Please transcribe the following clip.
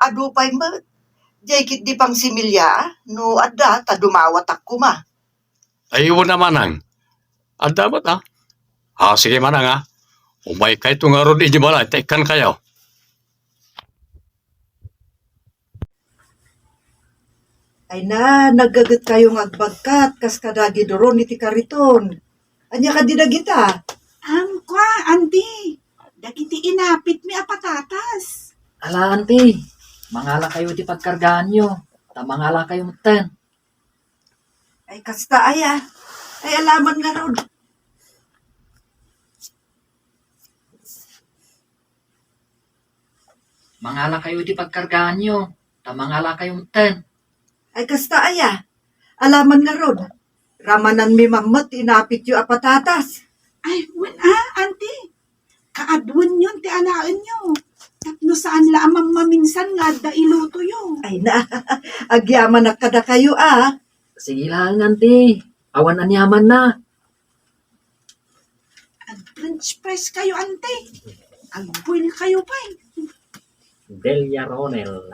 Adupay mo. Jekit di pang similya, no adda, dumawat ako ma. Ayaw naman ang. At dapat sige manang Umay kay nga ron di bala, tekan kayo. Ay na, nagagat kayong agbagkat, kas kadagi doron iti kariton. Anya ka dinagita? Andi. Dagiti inapit mi apatatas. Ala, auntie, mangala kayo di pagkargaan nyo. Mangala kayo mutan. Ay kasta ay alaman nga ron. Mangala kayo di pagkargaan nyo. Mangala kayo mutan. Ay kasta alaman nga ron. Ramanan mi mamat, inapit yu apatatas. Ay, auntie. Kaadwan yun, ti alaan nyo. Tapno saan lamang maminsan nga da iluto yun. Ay na, agyaman na kada kayo Sige lang, auntie. Awan na niyaman na. French fries kayo, auntie. Agbuil kayo pa Del Yaronel.